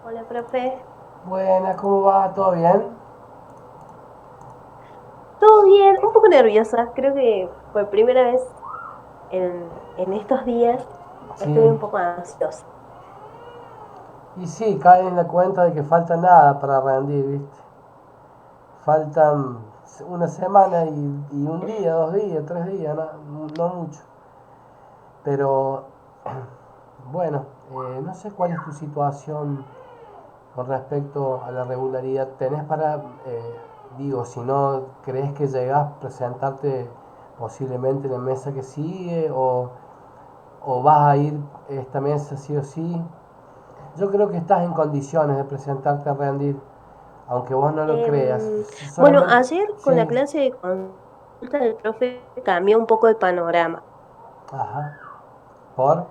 Hola, profe. Buenas, ¿cómo va? ¿Todo bien? ¿Todo bien? Un poco nerviosa. Creo que por primera vez en estos días estoy Sí. un poco ansiosa. Y sí, cae en la cuenta de que falta nada para rendir, ¿viste? Faltan una semana y un día, 2 días, 3 días, no mucho. Pero bueno, no sé cuál es tu situación con respecto a la regularidad. ¿Tenés para, digo, si no crees que llegás a presentarte posiblemente en la mesa que sigue o vas a ir esta mesa sí o sí? Yo creo que estás en condiciones de presentarte a rendir, aunque vos no lo creas. Bueno, Solamente, ayer con la sí, clase de consulta del profe cambió un poco el panorama. ajá, por,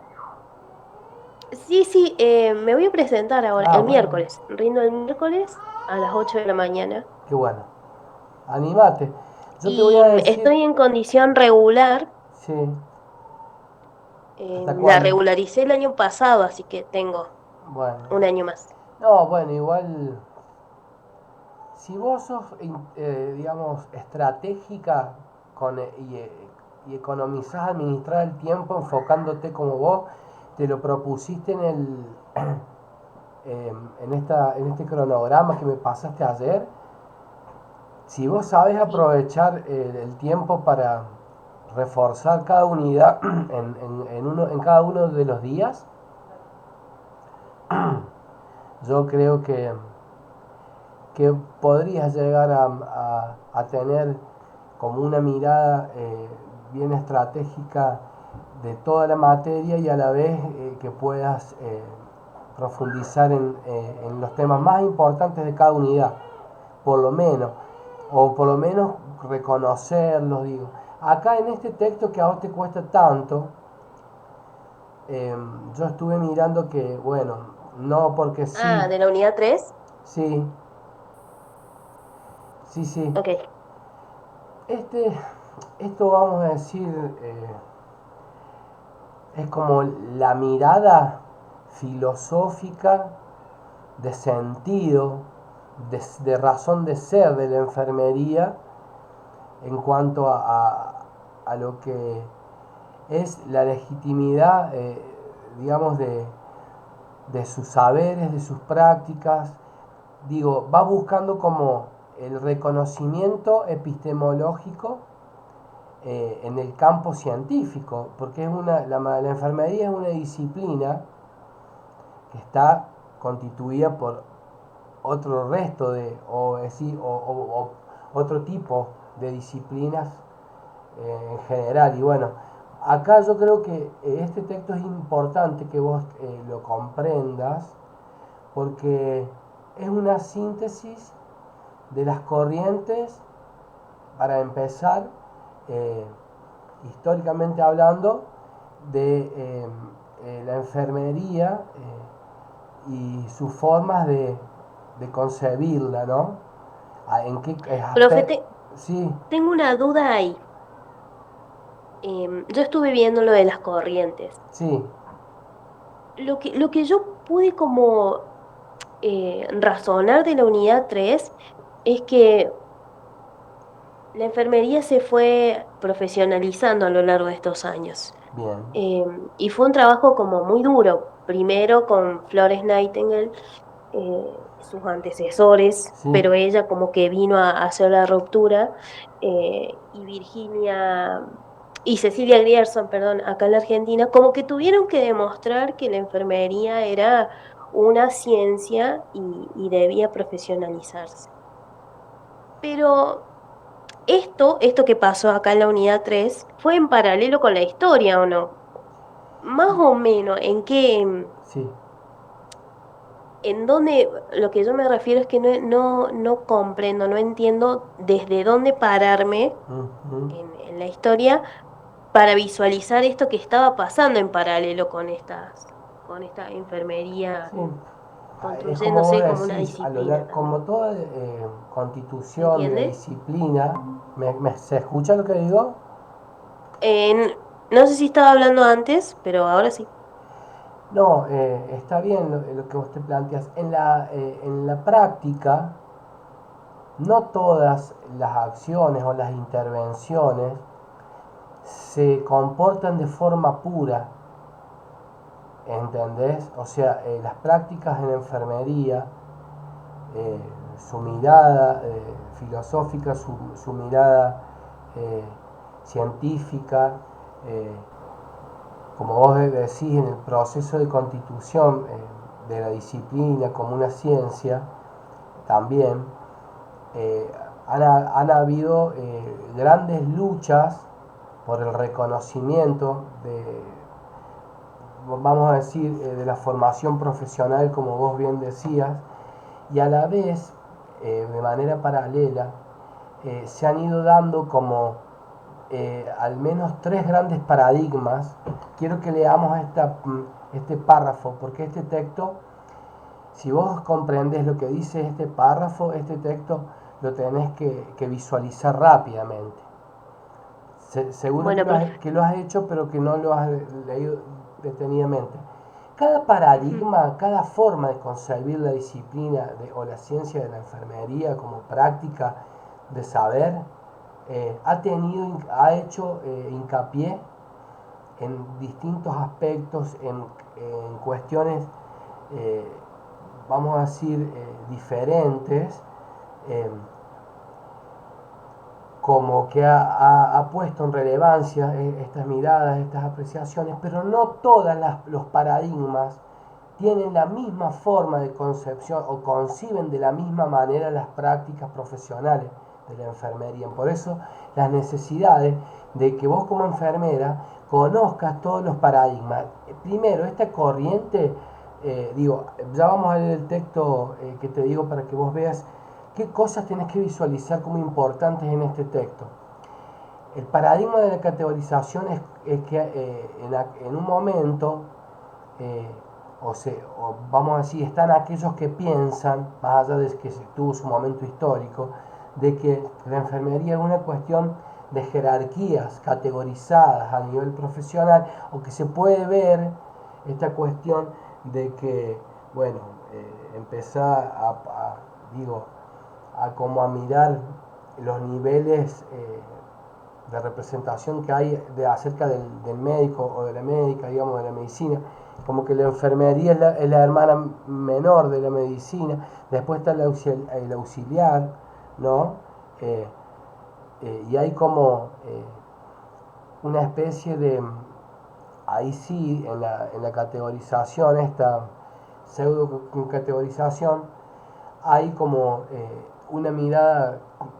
Sí, sí, me voy a presentar ahora, el bueno, miércoles. Rindo el miércoles a las 8 de la mañana. qué bueno. Animate. Yo te voy Y a decir, estoy en condición regular. sí, ¿hasta La cuándo? regularicé el año pasado, así que tengo Bueno, un año más. no, bueno, igual, si vos sos, digamos, estratégica y economizás administrar el tiempo enfocándote como vos te lo propusiste en este cronograma que me pasaste ayer, si vos sabes Sí. aprovechar el tiempo para reforzar cada unidad en cada uno de los días, yo creo que podrías llegar a tener como una mirada bien estratégica de toda la materia y a la vez que puedas profundizar en los temas más importantes de cada unidad, por lo menos, o por lo menos reconocerlos, digo. Acá en este texto que a vos te cuesta tanto, eh, yo estuve mirando que, bueno, no porque sí, Ah, de la unidad 3. sí, sí, sí. Ok. Este, esto vamos a decir, es como la mirada filosófica de sentido, de razón de ser de la enfermería en cuanto a lo que es la legitimidad, digamos, de sus saberes, de sus prácticas. Digo, va buscando como el reconocimiento epistemológico en el campo científico, porque la enfermería es una disciplina que está constituida por otro resto de, o, decir, o otro tipo de disciplinas en general. Y bueno, acá yo creo que este texto es importante que vos lo comprendas porque es una síntesis de las corrientes, para empezar, eh, históricamente hablando, de la enfermería y sus formas de concebirla, ¿no? ¿En qué Profe, aspecto? Sí, tengo una duda ahí. Yo estuve viendo lo de las corrientes. sí, Lo que yo pude como razonar de la unidad 3 es que la enfermería se fue profesionalizando a lo largo de estos años. bien, Y fue un trabajo como muy duro. Primero con Florence Nightingale, sus antecesores, sí, pero ella como que vino a hacer la ruptura, y Virginia y Cecilia Grierson, perdón, acá en la Argentina, como que tuvieron que demostrar que la enfermería era una ciencia y debía profesionalizarse. Pero esto que pasó acá en la unidad 3 fue en paralelo con la historia, ¿o no? Más o menos, sí. en dónde, lo que yo me refiero es que no comprendo, no entiendo desde dónde pararme Ujú. en la historia para visualizar esto que estaba pasando en paralelo con esta enfermería Sí, es como vos construyéndose como una decís, disciplina como también. toda ¿Se constitución de entiende? disciplina, ¿se escucha lo que digo? En- no sé si estaba hablando antes, pero ahora sí. No, está bien lo que vos te planteas. En la práctica, no todas las acciones o las intervenciones se comportan de forma pura, ¿entendés? O sea, las prácticas en enfermería, eh, su mirada filosófica, su mirada eh, científica, eh, como vos decís, en el proceso de constitución de la disciplina como una ciencia, también eh, han habido grandes luchas por el reconocimiento de, vamos a decir, de la formación profesional, como vos bien decías, y a la vez, de manera paralela, se han ido dando como al menos tres grandes paradigmas. Quiero que leamos este párrafo, porque este texto, si vos comprendes lo que dice este párrafo, este texto lo tenés que visualizar rápidamente. Seguro Bueno, profe. que lo has hecho, pero que no lo has leído detenidamente. Cada Ujú. paradigma, cada forma de concebir la disciplina o la ciencia de la enfermería como práctica de saber, ha hecho hincapié en distintos aspectos, en cuestiones, eh, vamos a decir, diferentes, eh, como que ha puesto en relevancia estas miradas, estas apreciaciones, pero no todos los paradigmas tienen la misma forma de concepción o conciben de la misma manera las prácticas profesionales de la enfermería. Por eso las necesidades de que vos como enfermera conozcas todos los paradigmas. Primero, esta corriente, ya vamos a leer el texto que te digo para que vos veas qué cosas tenés que visualizar como importantes en este texto. El paradigma de la categorización es que en un momento, eh, o vamos a decir, están aquellos que piensan, más allá de que se tuvo su momento histórico, de que la enfermería es una cuestión de jerarquías categorizadas a nivel profesional, o que se puede ver esta cuestión de que, bueno, empezar digo, a como a mirar los niveles de representación que hay acerca del médico o de la médica, digamos, de la medicina, como que la enfermería es la hermana menor de la medicina, después está el auxiliar, ¿no? Eh, y hay como una especie de, ahí sí, en la categorización, esta pseudo categorización, hay como una mirada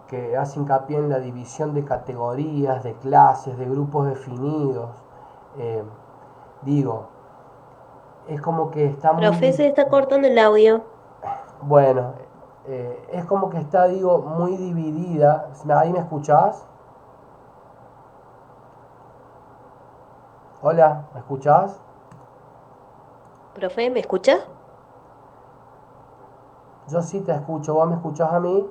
que hace hincapié en la división de categorías, de clases, de grupos definidos. Eh, digo, es como que está Profe, muy, se está cortando el audio. bueno, es como que está, digo, muy dividida. ¿Ahí me escuchás? Hola, ¿me escuchás? Profe, ¿me escucha? Yo sí te escucho, ¿vos me escuchás a mí?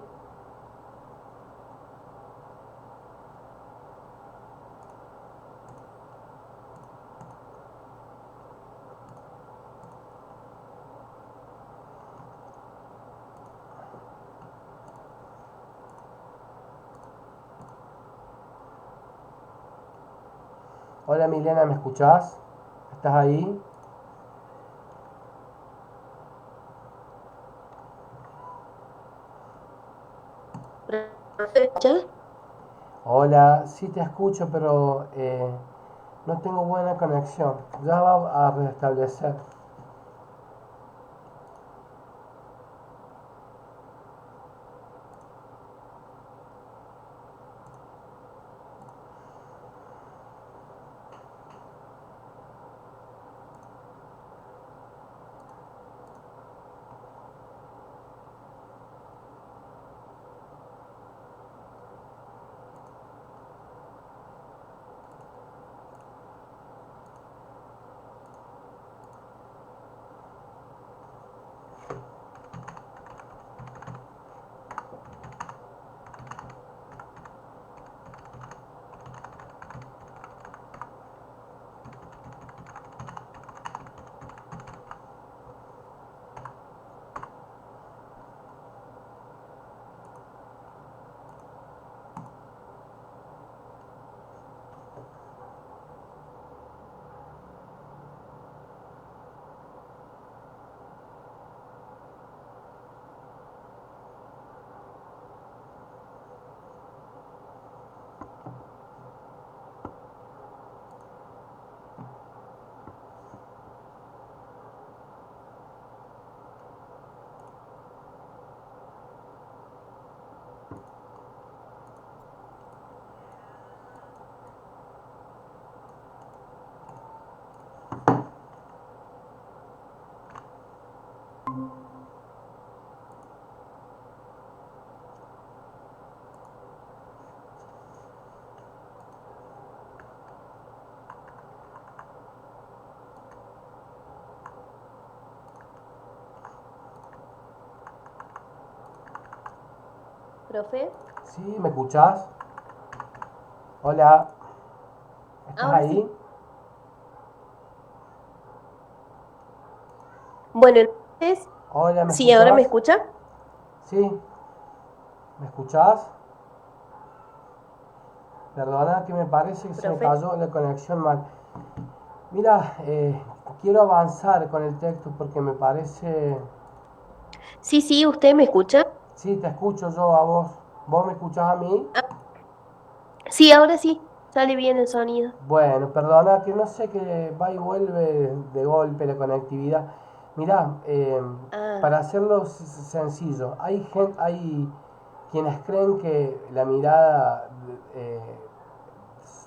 Hola Milena, ¿me escuchás? ¿Estás ahí? Profe, ¿me escucha? Hola, sí te escucho, pero no tengo buena conexión. Ya va a restablecer. profe. Sí, ¿me escuchás? Hola, ¿estás Ahora sí. ahí? Bueno, entonces, Hola, ¿me sí, ahora me escuchás? escucha, Sí, ¿me escuchás? Perdona que me parece que se me profe. cayó la conexión mal. Mira, quiero avanzar con el texto porque me parece... Sí, sí, ¿usted me escucha? Sí, te escucho yo a vos. ¿Vos me escuchás a mí? Ah, sí, ahora sí. Sale bien el sonido. Bueno, perdona que no sé que va y vuelve de golpe la conectividad. Mirá, Ah, para hacerlo sencillo, hay quienes creen que la mirada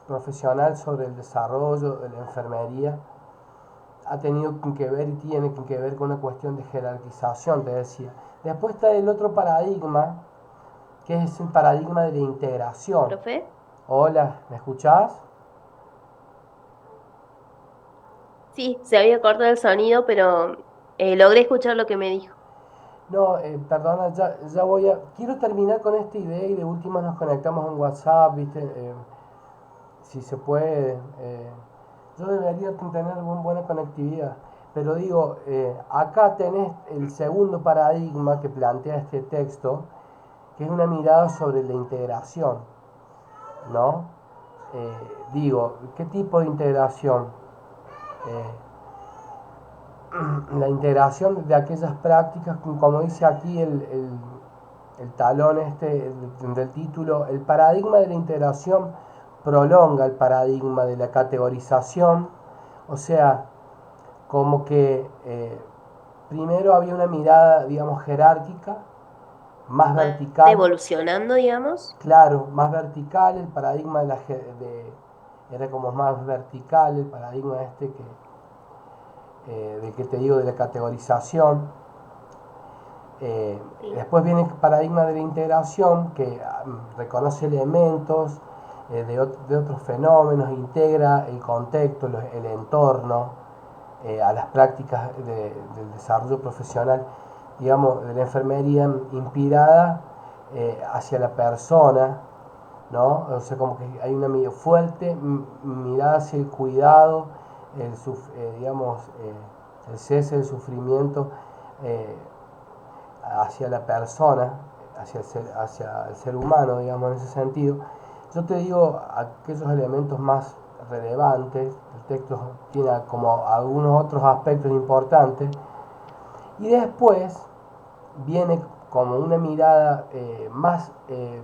profesional sobre el desarrollo de la enfermería ha tenido que ver y tiene que ver con una cuestión de jerarquización, te decía. Después está el otro paradigma, que es el paradigma de la integración. profe. Hola, ¿me escuchás? Sí, se había cortado el sonido, pero logré escuchar lo que me dijo. No, perdona, ya voy a... Quiero terminar con esta idea y de última nos conectamos en WhatsApp, ¿viste? Si se puede. Yo debería tener buena conectividad. Pero digo, acá tenés el segundo paradigma que plantea este texto, que es una mirada sobre la integración, ¿no? Digo, ¿qué tipo de integración? Eh, la integración de aquellas prácticas, como dice aquí el talón este del título, el paradigma de la integración prolonga el paradigma de la categorización, o sea, como que primero había una mirada, digamos, jerárquica, más Va vertical, evolucionando, digamos. claro, más vertical, el paradigma era como más vertical, el paradigma este del que te digo de la categorización. Sí. Después viene el paradigma de la integración, que reconoce elementos de otros fenómenos, integra el contexto, el entorno, a las prácticas del desarrollo profesional, digamos, de la enfermería inspirada hacia la persona, ¿no? O sea, como que hay una fuerte mirada hacia el cuidado, digamos, el cese del sufrimiento eh, hacia la persona, hacia el ser humano, digamos, en ese sentido. Yo te digo aquellos elementos más relevantes, el texto tiene como algunos otros aspectos importantes, y después viene como una mirada más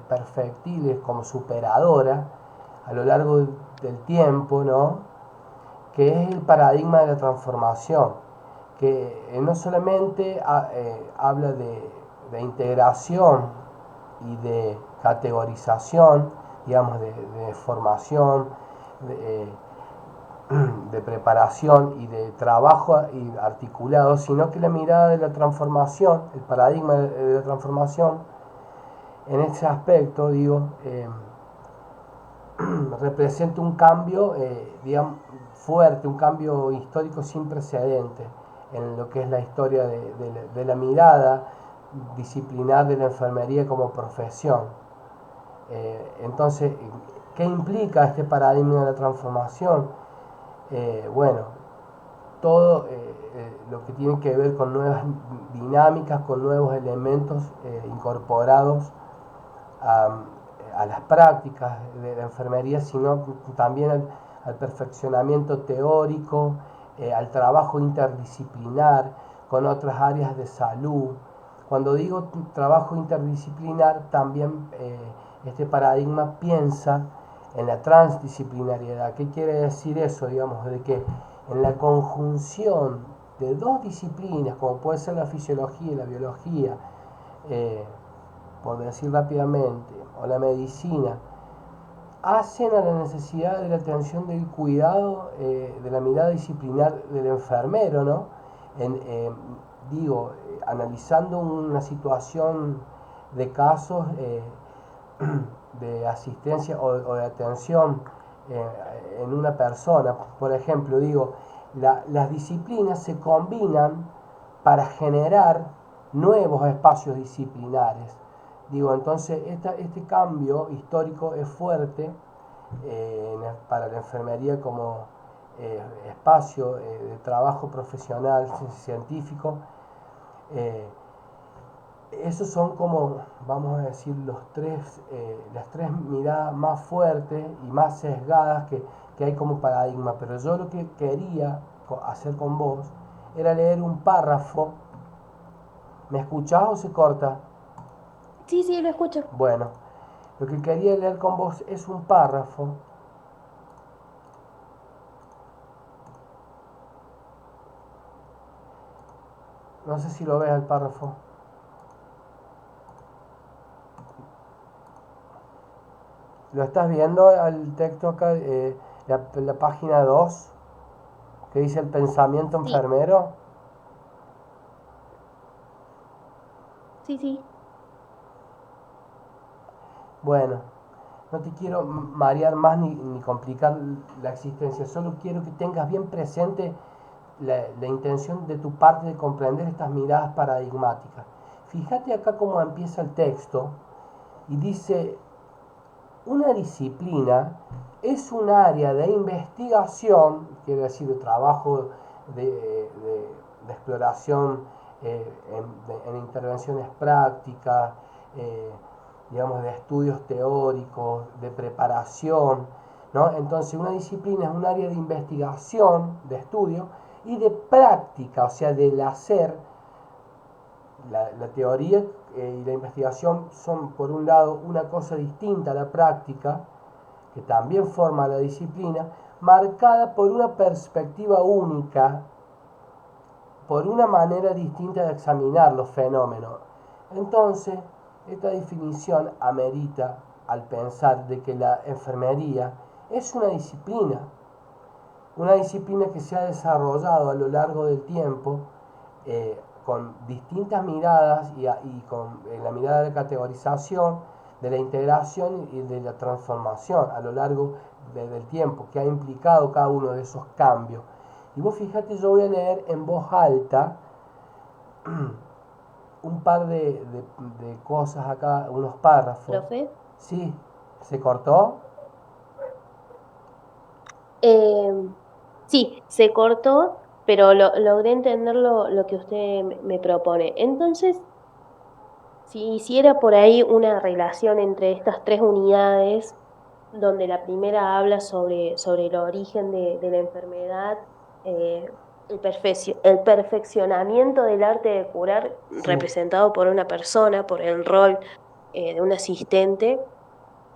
perfectible, como superadora a lo largo del tiempo, ¿no? Que es el paradigma de la transformación, que no solamente habla de integración y de categorización, digamos, de formación, de, eh, de preparación y de trabajo y articulado, sino que la mirada de la transformación, el paradigma de la transformación, en ese aspecto, digo, representa un cambio, digamos, fuerte, un cambio histórico sin precedentes en lo que es la historia de la mirada disciplinar de la enfermería como profesión. Entonces, ¿qué implica este paradigma de la transformación? Bueno, todo lo que tiene que ver con nuevas dinámicas, con nuevos elementos incorporados a, a las prácticas de la enfermería, sino también al perfeccionamiento teórico, al trabajo interdisciplinar con otras áreas de salud. Cuando digo trabajo interdisciplinar, también este paradigma piensa en la transdisciplinariedad. ¿Qué quiere decir eso? Digamos, de que en la conjunción de dos disciplinas, como puede ser la fisiología y la biología, eh, por decir rápidamente, o la medicina, hacen a la necesidad de la atención del cuidado, de la mirada disciplinar del enfermero, ¿no? En, digo, analizando una situación de casos de asistencia o de atención en una persona, por ejemplo, digo, las disciplinas se combinan para generar nuevos espacios disciplinares, Digo, entonces este cambio histórico es fuerte para la enfermería como espacio de trabajo profesional, científico. Eh, Esos son como, vamos a decir, las tres miradas más fuertes y más sesgadas que hay como paradigma. Pero yo lo que quería hacer con vos era leer un párrafo. ¿Me escuchás o se corta? Sí, sí, lo escucho. Bueno, lo que quería leer con vos es un párrafo. No sé si lo ves el párrafo. ¿Lo estás viendo al texto acá? La página 2 que dice el pensamiento Sí, enfermero. sí, sí. Bueno, no te quiero marear más ni complicar la existencia, solo quiero que tengas bien presente la intención de tu parte de comprender estas miradas paradigmáticas. Fíjate acá cómo empieza el texto y dice, una disciplina es un área de investigación, quiere decir de trabajo de exploración en intervenciones prácticas, eh, digamos, de estudios teóricos, de preparación, ¿no? Entonces una disciplina es un área de investigación, de estudio y de práctica, o sea, del hacer. La teoría y la investigación son, por un lado, una cosa distinta a la práctica, que también forma la disciplina, marcada por una perspectiva única, por una manera distinta de examinar los fenómenos. Entonces, esta definición amerita al pensar de que la enfermería es una disciplina que se ha desarrollado a lo largo del tiempo con distintas miradas y con la mirada de categorización, de la integración y de la transformación a lo largo del tiempo que ha implicado cada uno de esos cambios. Y vos fíjate, yo voy a leer en voz alta un par de cosas acá, unos párrafos. Profe. Sí, se cortó. Eh, sí, se cortó, pero logré entender lo que usted me propone. Entonces, si hiciera por ahí una relación entre estas tres unidades, donde la primera habla sobre el origen de la enfermedad, eh, el perfeccionamiento del arte de curar Sí, representado por una persona, por el rol de un asistente,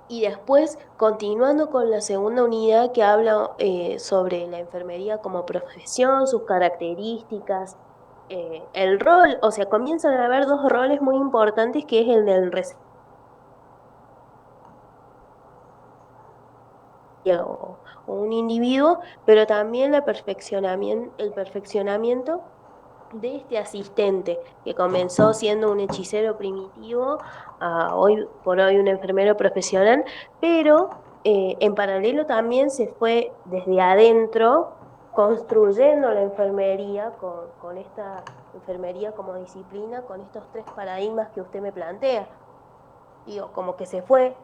y después continuando con la segunda unidad que habla sobre la enfermería como profesión, sus características, el rol, o sea, comienzan a haber dos roles muy importantes que es el del o un individuo, pero también el perfeccionamiento de este asistente que comenzó siendo un hechicero primitivo a hoy por hoy un enfermero profesional, pero en paralelo también se fue desde adentro construyendo la enfermería con esta enfermería como disciplina, con estos tres paradigmas que usted me plantea. Digo, como que se fue,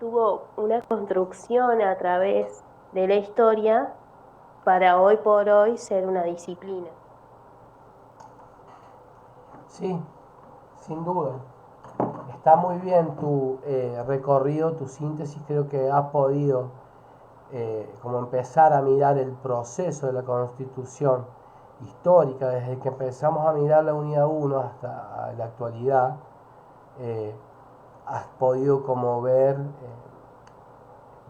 tuvo una construcción a través de la historia para hoy por hoy ser una disciplina. sí, sin duda. Está muy bien tu recorrido, tu síntesis, creo que has podido como empezar a mirar el proceso de la constitución histórica, desde que empezamos a mirar la unidad 1 hasta la actualidad, eh, has podido como ver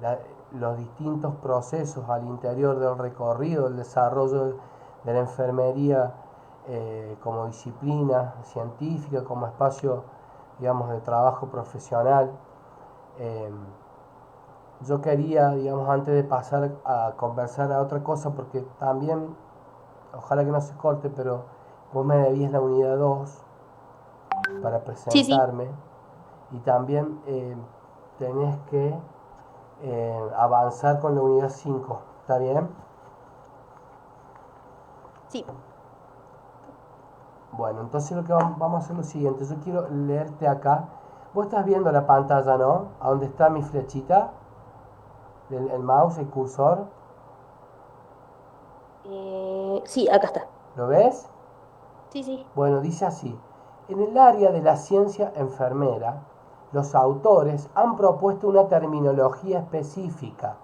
la, los distintos procesos al interior del recorrido, el desarrollo de la enfermería como disciplina científica, como espacio, digamos, de trabajo profesional. Eh, yo quería, digamos, antes de pasar a conversar a otra cosa, porque también, ojalá que no se corte, pero vos me debías la unidad 2 para Sí, sí, presentarme y también tenés que avanzar con la unidad 5, ¿está bien? sí. Bueno, entonces lo que vamos a hacer es lo siguiente, yo quiero leerte acá Vos estás viendo la pantalla, ¿no? A donde está mi flechita, el mouse, el cursor. Sí, acá está. ¿Lo ves? Sí, sí. Bueno, dice así. En el área de la ciencia enfermera, los autores han propuesto una terminología específica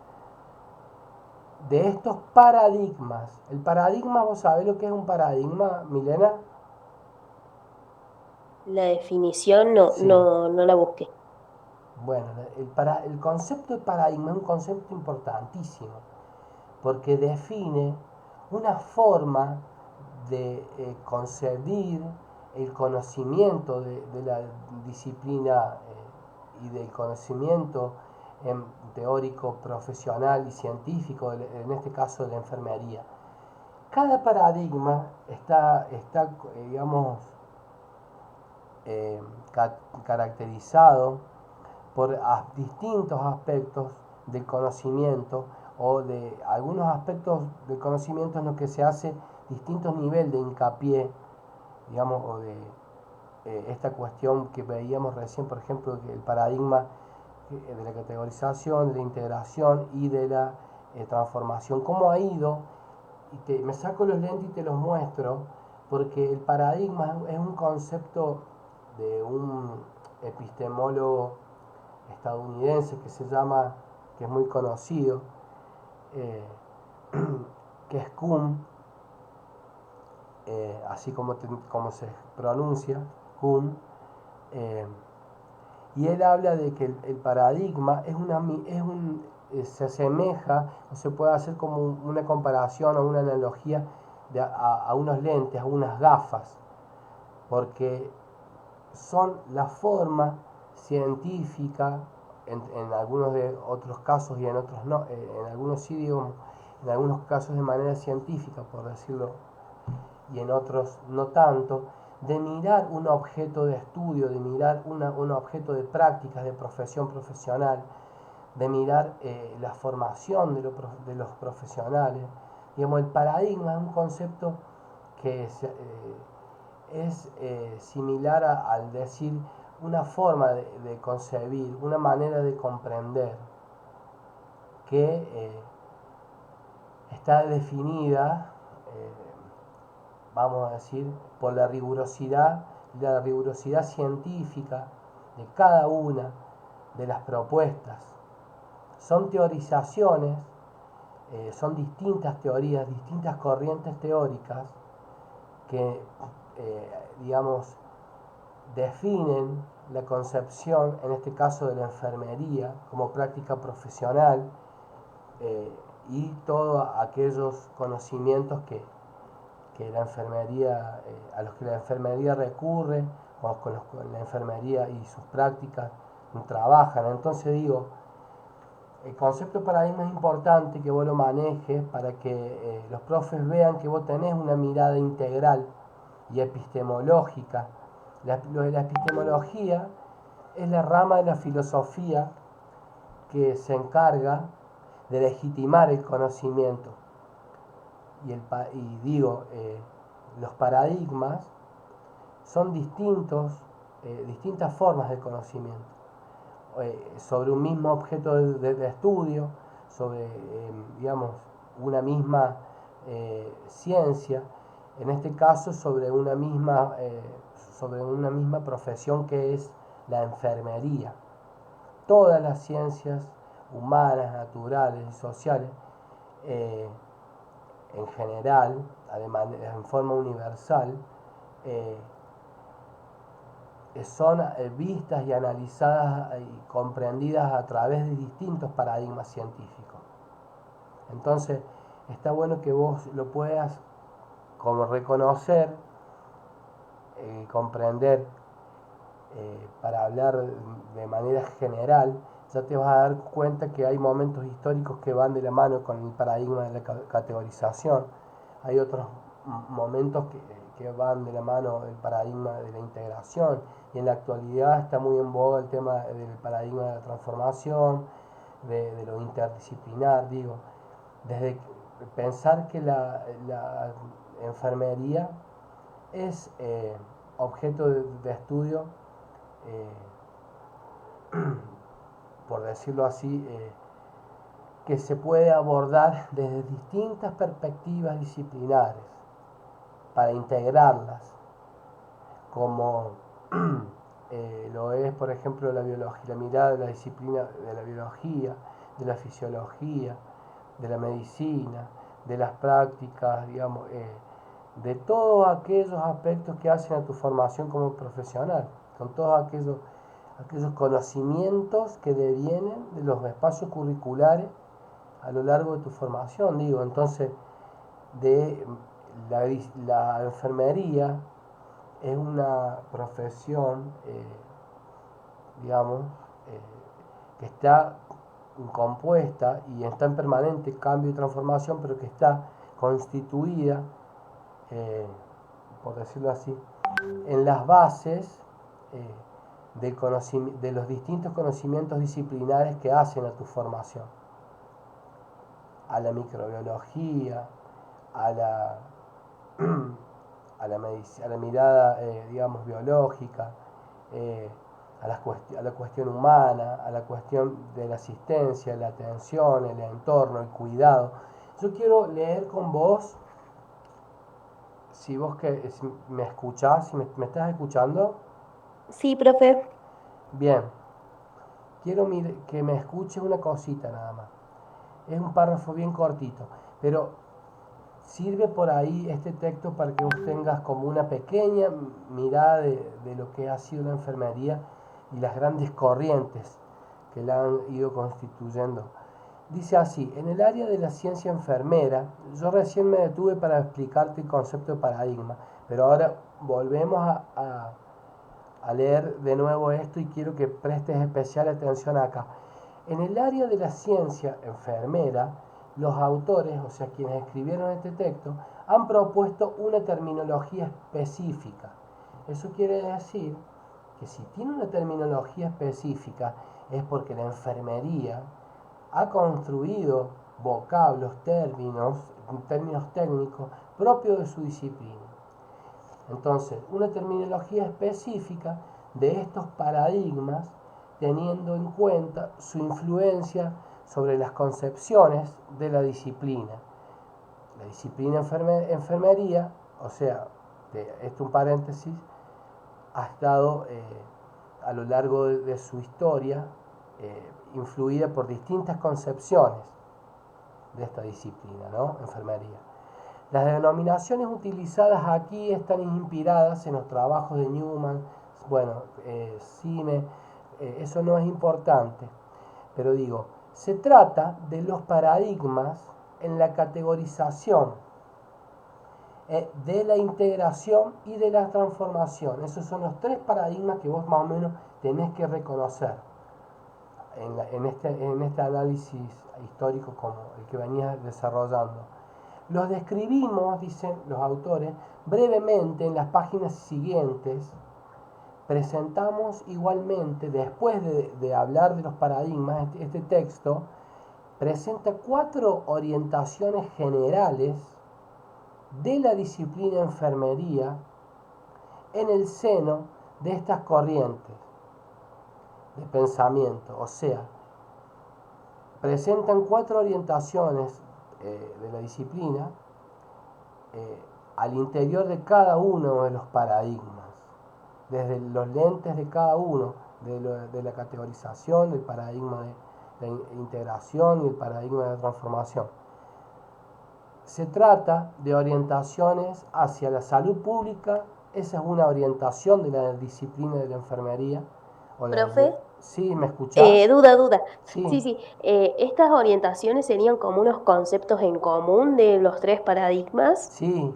de estos paradigmas. El paradigma, ¿vos sabés lo que es un paradigma, Milena? La definición no, Sí. no, no la busqué. Bueno, el concepto de paradigma es un concepto importantísimo porque define una forma de concebir el conocimiento de la disciplina y del conocimiento teórico, profesional y científico, en este caso de la enfermería. Cada paradigma está digamos, eh, caracterizado por distintos aspectos del conocimiento o de algunos aspectos del conocimiento en los que se hace distintos niveles de hincapié, digamos, o de esta cuestión que veíamos recién, por ejemplo, el paradigma de la categorización, de la integración y de la transformación. ¿Cómo ha ido? Me saco los lentes y te los muestro, porque el paradigma es un concepto de un epistemólogo estadounidense que se llama, que es muy conocido, eh, que es Kuhn, así como se pronuncia, Kuhn, eh, y él habla de que el paradigma se asemeja o se puede hacer como una comparación o una analogía a unos lentes, a unas gafas, porque son la forma científica, en algunos de otros casos y en otros no, en algunos idiomas, en algunos casos de manera científica, por decirlo, y en otros no tanto, de mirar un objeto de estudio, de mirar un objeto de prácticas, de profesión profesional, de mirar la formación de los profesionales. Digamos, el paradigma es un concepto que es similar al decir una forma de concebir, una manera de comprender que está definida, eh, vamos a decir, por la rigurosidad científica de cada una de las propuestas. Son teorizaciones, son distintas teorías, distintas corrientes teóricas que, digamos, definen la concepción, en este caso de la enfermería, como práctica profesional eh, y todos aquellos conocimientos que la enfermería, a los que la enfermería recurre, o con la enfermería y sus prácticas trabajan. Entonces digo, el concepto de paradigma es importante que vos lo manejes para que los profes vean que vos tenés una mirada integral y epistemológica. Lo de la epistemología es la rama de la filosofía que se encarga de legitimar el conocimiento. Y digo, los paradigmas son distintas formas de conocimiento sobre un mismo objeto de estudio, sobre, digamos, una misma ciencia, en este caso sobre una misma profesión que es la enfermería. Todas las ciencias humanas, naturales y sociales, eh, en general, además en forma universal, eh, son vistas y analizadas y comprendidas a través de distintos paradigmas científicos. Entonces, está bueno que vos lo puedas como reconocer, comprender, para hablar de manera general. Ya te vas a dar cuenta que hay momentos históricos que van de la mano con el paradigma de la categorización. Hay otros momentos que van de la mano del paradigma de la integración. Y en la actualidad está muy en boga el tema del paradigma de la transformación, de lo interdisciplinar, digo. Desde pensar que la enfermería es objeto de estudio, eh, por decirlo así, que se puede abordar desde distintas perspectivas disciplinares para integrarlas, como lo es, por ejemplo, la biología, la mirada de la disciplina de la biología, de la fisiología, de la medicina, de las prácticas, digamos, de todos aquellos aspectos que hacen a tu formación como profesional, con todos aquellos conocimientos que devienen de los espacios curriculares a lo largo de tu formación, digo. Entonces, de la, la enfermería es una profesión, digamos, eh, que está compuesta y está en permanente cambio y transformación, pero que está constituida, eh, por decirlo así, en las bases de los distintos conocimientos disciplinares que hacen a tu formación, a la microbiología, a la, a la mirada, digamos, biológica, eh, a la cuestión humana, a la cuestión de la asistencia, la atención, el entorno, el cuidado. Yo quiero leer con vos, si vos que si me escuchás, si me estás escuchando, Sí, profe. bien, quiero que me escuches una cosita nada más. Es un párrafo bien cortito, pero sirve por ahí este texto para que vos tengas como una pequeña mirada de lo que ha sido la enfermería y las grandes corrientes que la han ido constituyendo. Dice así: en el área de la ciencia enfermera, yo recién me detuve para explicarte el concepto de paradigma, pero ahora volvemos a leer de nuevo esto y quiero que prestes especial atención acá. En el área de la ciencia enfermera, los autores, o sea, quienes escribieron este texto, han propuesto una terminología específica. Eso quiere decir que si tiene una terminología específica es porque la enfermería ha construido vocablos, términos técnicos propios de su disciplina. Entonces, una terminología específica de estos paradigmas, teniendo en cuenta su influencia sobre las concepciones de la disciplina. La disciplina enfermería, o sea, esto un paréntesis, ha estado a lo largo de su historia influida por distintas concepciones de esta disciplina, ¿no? Enfermería. Las denominaciones utilizadas aquí están inspiradas en los trabajos de Newman, bueno, Sime, eso no es importante, pero digo, se trata de los paradigmas en la categorización, de la integración y de la transformación. Esos son los tres paradigmas que vos más o menos tenés que reconocer en este análisis histórico como el que venías desarrollando. Los describimos, dicen los autores, brevemente en las páginas siguientes. Presentamos igualmente, después de hablar de los paradigmas, este texto presenta 4 orientaciones generales de la disciplina enfermería en el seno de estas corrientes de pensamiento. O sea, presentan 4 orientaciones de la disciplina al interior de cada uno de los paradigmas, desde los lentes de cada uno, de la categorización, del paradigma de integración y el paradigma de transformación. Se trata de orientaciones hacia la salud pública, esa es una orientación de la disciplina de la enfermería. O Profe, ¿Sí? ¿Me escuchás? duda. Sí, Sí, sí. ¿Estas orientaciones serían como unos conceptos en común de los tres paradigmas? sí,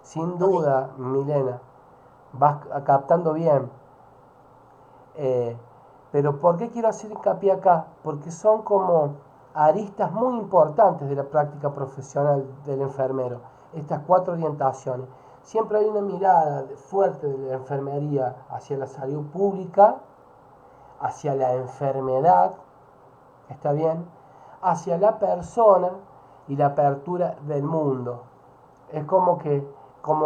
sin Ok. duda, Milena, vas captando bien. Eh, pero ¿por qué quiero hacer hincapié acá? Porque son como aristas muy importantes de la práctica profesional del enfermero, estas 4 orientaciones. Siempre hay una mirada fuerte de la enfermería hacia la salud pública, hacia la enfermedad, ¿está bien? Hacia la persona y la apertura del mundo. Es como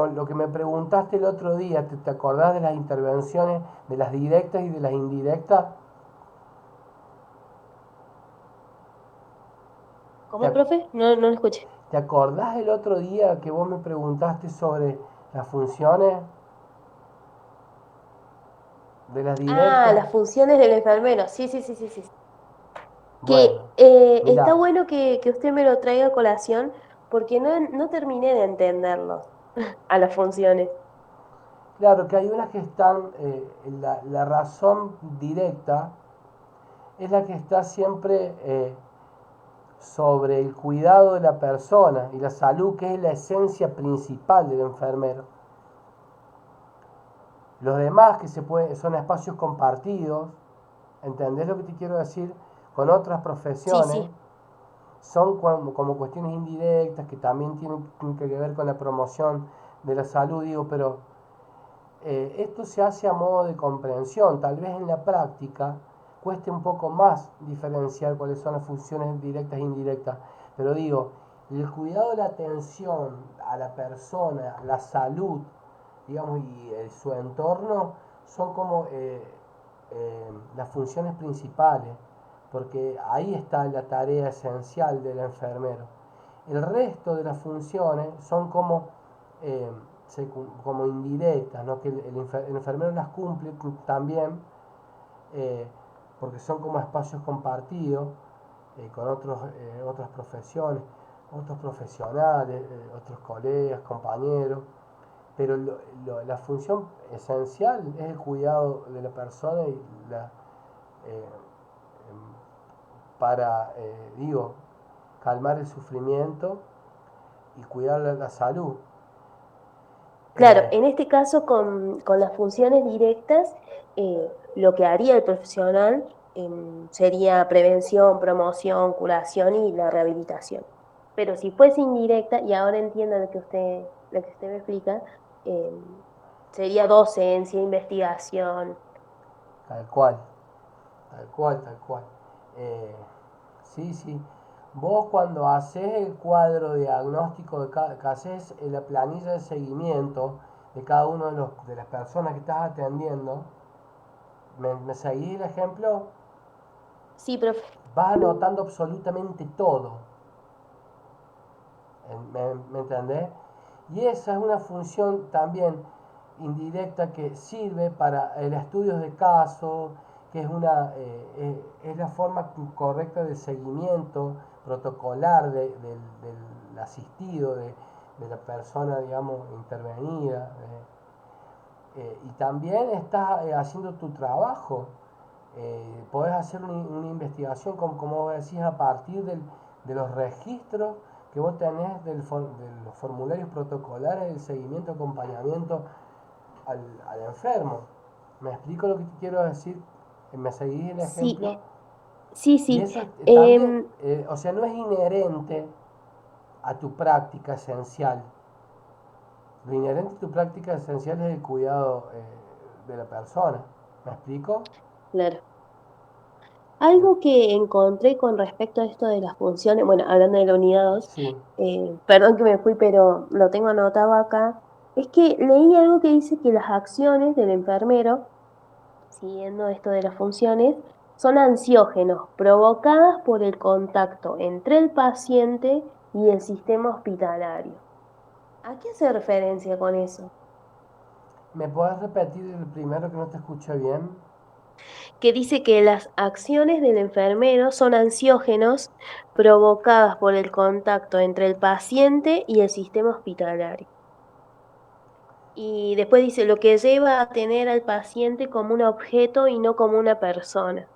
lo que me preguntaste el otro día, ¿te acordás de las intervenciones, de las directas y de las indirectas? ¿Te, ¿Cómo, profe? No, no lo escuché. te acordás el otro día que vos me preguntaste sobre las funciones de las Ah, directas? las funciones del enfermero. Sí, sí, sí, sí, sí. Bueno, Que está mira, bueno que usted me lo traiga a colación porque no terminé de entenderlos a las funciones. claro que hay unas que están, la razón directa es la que está siempre sobre el cuidado de la persona y la salud, que es la esencia principal del enfermero. Los demás que son espacios compartidos, ¿entendés lo que te quiero decir? Con otras Sí, profesiones, sí, son como cuestiones indirectas que también tienen que ver con la promoción de la salud, digo, pero esto se hace a modo de comprensión, tal vez en la práctica cueste un poco más diferenciar cuáles son las funciones directas e indirectas, pero digo, el cuidado de la atención a la persona, la salud, digamos, y su entorno son como las funciones principales, porque ahí está la tarea esencial del enfermero. El resto de las funciones son como, eh, como indirectas, ¿no? Que el enfermero las cumple también, eh, porque son como espacios compartidos con otras profesiones, otros profesionales, otros colegas, compañeros, pero la función esencial es el cuidado de la persona y eh, para, digo, calmar el sufrimiento y cuidar la salud. claro, Eh, en este caso con las funciones directas, lo que haría el profesional sería prevención, promoción, curación y la rehabilitación. Pero si fuese indirecta, y ahora entiendo lo que usted me explica, em, sería docencia, investigación. Tal cual, tal cual, tal cual. Eh, sí, sí. Vos cuando haces el cuadro diagnóstico, que haces la planilla de seguimiento de cada uno de las personas que estás atendiendo, ¿me seguís el ejemplo? Sí, profe. Vas anotando absolutamente todo. ¿Me entendés? Y esa es una función también indirecta que sirve para el estudio de casos, que es la forma correcta de seguimiento protocolar del asistido, de la persona, digamos, intervenida. Y también estás haciendo tu trabajo. Podés hacer una investigación, como vos decís, a partir de los registros que vos tenés de los formularios protocolares del seguimiento, acompañamiento al enfermo. ¿Me explico lo que te quiero decir? ¿Me seguís el Sí, ejemplo? sí, Y sí. eso también, Em, o sea, no es inherente a tu práctica esencial. Lo inherente a tu práctica esencial es el cuidado de la persona. ¿Me explico? claro. Algo que encontré con respecto a esto de las funciones, bueno, hablando de la unidad 2, Sí, perdón que me fui, pero lo tengo anotado acá, es que leí algo que dice que las acciones del enfermero, siguiendo esto de las funciones, son ansiógenos provocadas por el contacto entre el paciente y el sistema hospitalario. ¿A qué hace referencia con eso? ¿me puedes repetir el primero que no te escuché bien? Que dice que las acciones del enfermero son ansiógenos provocadas por el contacto entre el paciente y el sistema hospitalario. Y después dice lo que lleva a tener al paciente como un objeto y no como una persona.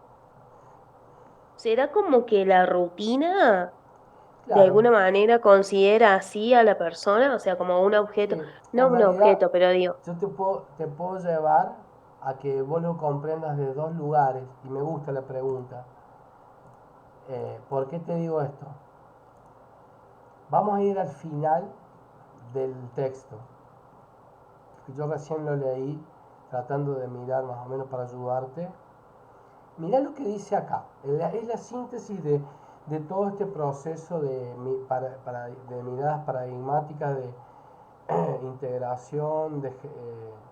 ¿Será como que la rutina de Claro, alguna manera considera así a la persona? O sea, como un objeto, sí, no en un realidad objeto, pero digo, yo te puedo llevar a que vos lo comprendas de dos lugares y me gusta la pregunta. ¿Por qué te digo esto? Vamos a ir al final del texto, que yo recién lo leí tratando de mirar más o menos para ayudarte. Mirá lo que dice acá, es la síntesis de todo este proceso de miradas paradigmáticas de integración, de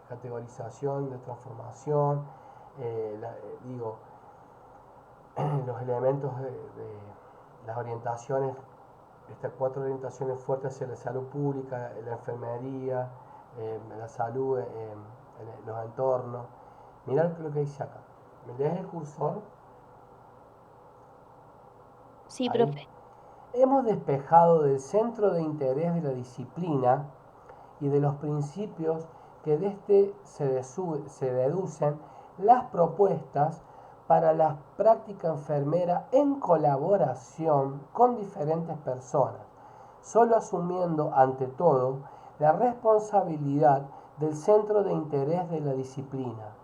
categorización, de transformación, digo, los elementos de las orientaciones estas 4 orientaciones fuertes hacia la salud pública, la enfermería, la salud, los entornos. Mirá lo que dice acá. ¿Me lees el cursor? Sí, Ahí. profe. Hemos despejado del centro de interés de la disciplina y de los principios que de este se deducen las propuestas para la práctica enfermera en colaboración con diferentes personas, solo asumiendo ante todo la responsabilidad del centro de interés de la disciplina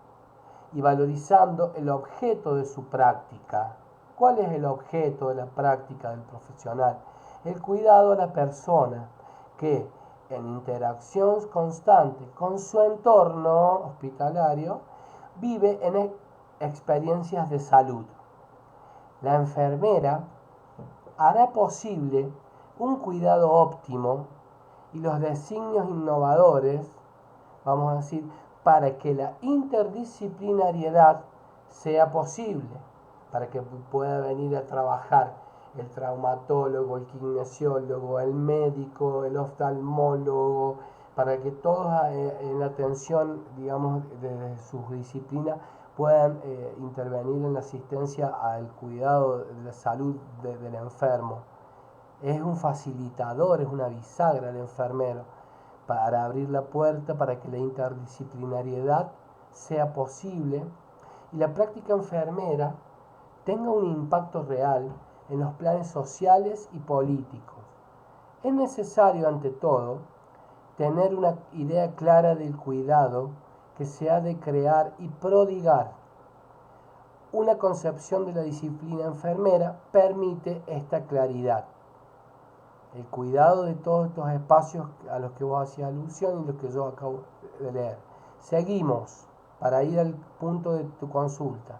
y valorizando el objeto de su práctica. ¿Cuál es el objeto de la práctica del profesional? El cuidado a la persona que en interacción constante con su entorno hospitalario vive en experiencias de salud. La enfermera hará posible un cuidado óptimo y los designios innovadores, vamos a decir, para que la interdisciplinariedad sea posible, para que pueda venir a trabajar el traumatólogo, el kinesiólogo, el médico, el oftalmólogo, para que todos en la atención, digamos, de sus disciplinas puedan intervenir en la asistencia al cuidado de la salud del enfermo. Es un facilitador, es una bisagra el enfermero para abrir la puerta para que la interdisciplinariedad sea posible y la práctica enfermera tenga un impacto real en los planes sociales y políticos. Es necesario, ante todo, tener una idea clara del cuidado que se ha de crear y prodigar. Una concepción de la disciplina enfermera permite esta claridad. El cuidado de todos estos espacios a los que vos hacías alusión y los que yo acabo de leer. Seguimos para ir al punto de tu consulta.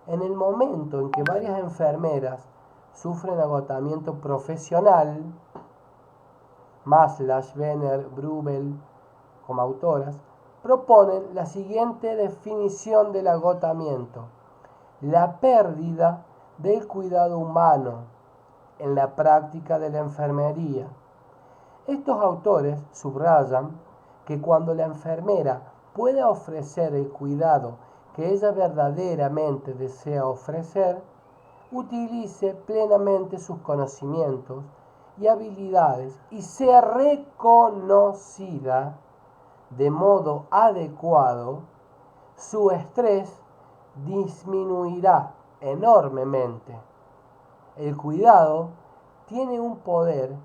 En el momento en que varias enfermeras sufren agotamiento profesional, Maslach, Benner, Brubel, como autoras, proponen la siguiente definición del agotamiento: la pérdida del cuidado humano en la práctica de la enfermería. Estos autores subrayan que cuando la enfermera pueda ofrecer el cuidado que ella verdaderamente desea ofrecer, utilice plenamente sus conocimientos y habilidades y sea reconocida de modo adecuado, su estrés disminuirá enormemente. El cuidado tiene un poder,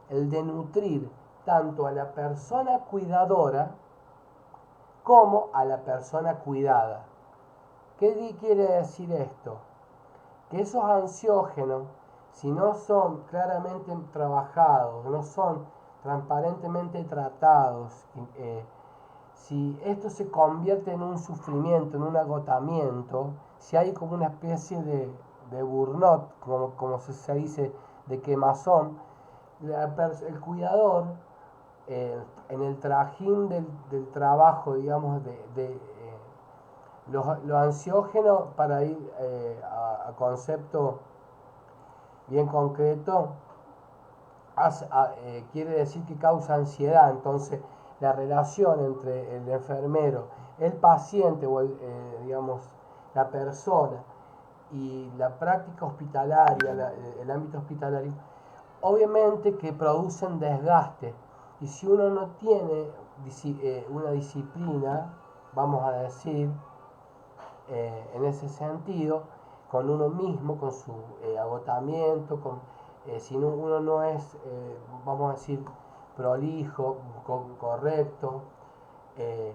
el de nutrir tanto a la persona cuidadora como a la persona cuidada. ¿Qué quiere decir esto? Que esos ansiógenos, si no son claramente trabajados, no son transparentemente tratados, si esto se convierte en un sufrimiento, en un agotamiento, si hay como una especie de burnout, como se dice, de quemazón, el cuidador, en el trajín del trabajo, digamos, los ansiógenos, para ir a concepto bien concreto, quiere decir que causa ansiedad. Entonces, la relación entre el enfermero, el paciente o digamos, la persona y la práctica hospitalaria, el ámbito hospitalario, obviamente que producen desgaste. Y si uno no tiene una disciplina, vamos a decir, en ese sentido, con uno mismo, con su agotamiento, si uno no es, vamos a decir, prolijo, correcto, eh,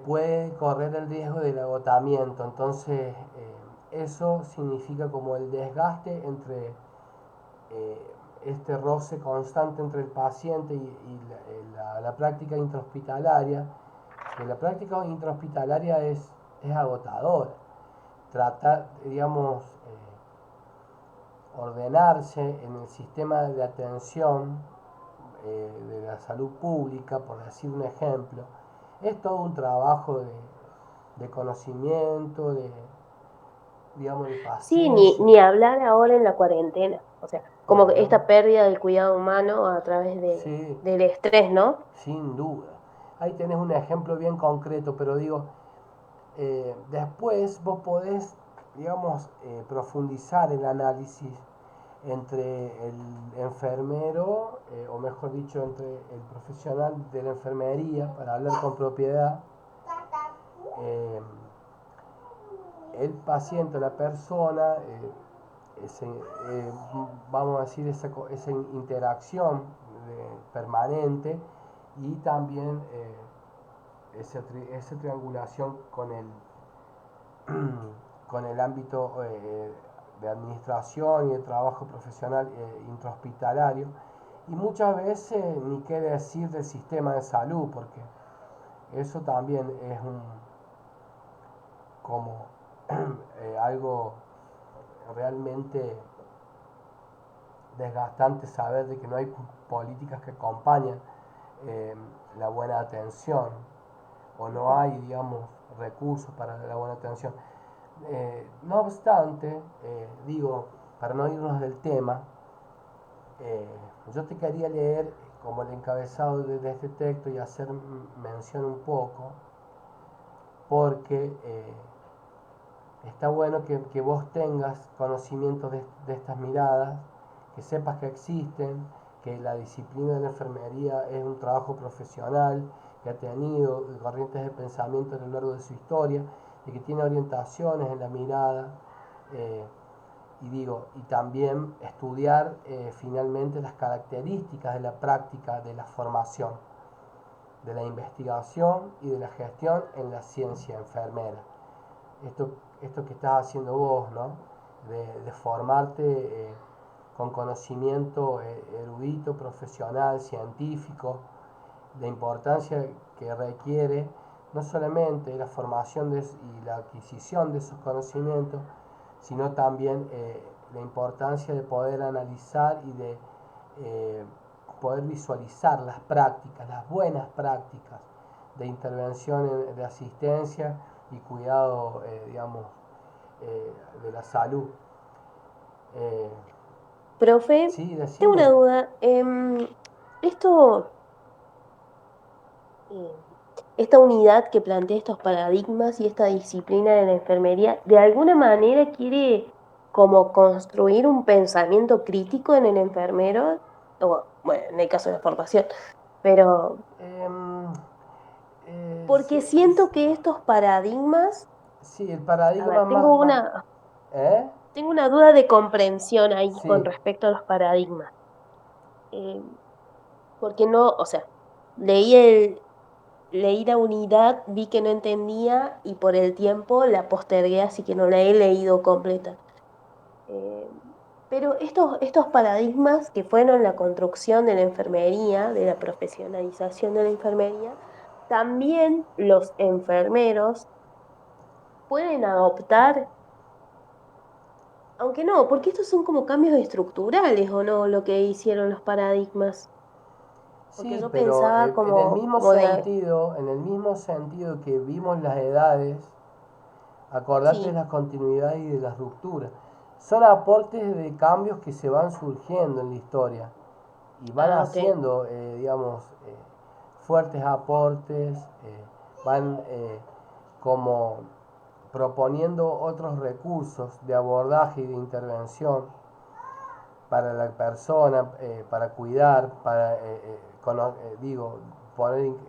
puede correr el riesgo del agotamiento. Entonces, eso significa como el desgaste entre este roce constante entre el paciente y la práctica intrahospitalaria, que la práctica intrahospitalaria es agotadora. Tratar, digamos, ordenarse en el sistema de atención de la salud pública, por decir un ejemplo, es todo un trabajo de conocimiento, digamos, de Sí, paciencia. ni hablar ahora en la cuarentena. O sea, como que Bueno, esta pérdida del cuidado humano a través sí, del estrés, ¿no? sin duda. Ahí tenés un ejemplo bien concreto, pero digo, después vos podés, digamos, profundizar el análisis entre el enfermero, o mejor dicho, entre el profesional de la enfermería, para hablar con propiedad, eh, el paciente, la persona, ese, vamos a decir, esa interacción permanente y también esa triangulación con el ámbito de administración y de trabajo profesional intrahospitalario. Y muchas veces ni qué decir del sistema de salud, porque eso también es como algo realmente desgastante saber de que no hay políticas que acompañen eh, la buena atención o no hay, digamos, recursos para la buena atención. No obstante, digo, para no irnos del tema, eh, yo te quería leer como el encabezado de este texto y hacer mención un poco, porque está bueno que vos tengas conocimiento de estas miradas, que sepas que existen, que la disciplina de la enfermería es un trabajo profesional, que ha tenido corrientes de pensamiento a lo largo de su historia y que tiene orientaciones en la mirada. eh, y digo, y también estudiar finalmente las características de la práctica de la formación, de la investigación y de la gestión en la ciencia enfermera. Esto que estás haciendo vos, ¿no? De formarte con conocimiento erudito, profesional, científico, la importancia que requiere no solamente la formación y la adquisición de esos conocimientos, sino también la importancia de poder analizar y de eh, poder visualizar las prácticas, las buenas prácticas de intervención de asistencia y cuidado, digamos, de la salud. Eh, Profe, sí, tengo una decime. duda. Esto, eh, esta unidad que plantea estos paradigmas y esta disciplina de la enfermería, ¿de alguna manera quiere como construir un pensamiento crítico en el enfermero? O, bueno, en el caso de la formación, pero Em, porque siento que estos paradigmas, sí, el a paradigma ver, más. ¿Eh? tengo una duda de comprensión ahí con Sí, respecto a los paradigmas. Eh, porque no, o sea, leí el, leí la unidad, vi que no entendía y por el tiempo la postergué, así que no la he leído completa. Eh, pero estos paradigmas que fueron la construcción de la enfermería, de la profesionalización de la enfermería, también los enfermeros pueden adoptar, aunque no, porque estos son como cambios estructurales, ¿o no? Lo que hicieron los paradigmas. Porque sí, yo pero pensaba en el mismo sentido que vimos las edades, acordate de sí, las continuidades y de las rupturas. Son aportes de cambios que se van surgiendo en la historia y van ah, ok. haciendo, digamos, fuertes aportes, van como proponiendo otros recursos de abordaje y de intervención para la persona, para cuidar, para, digo,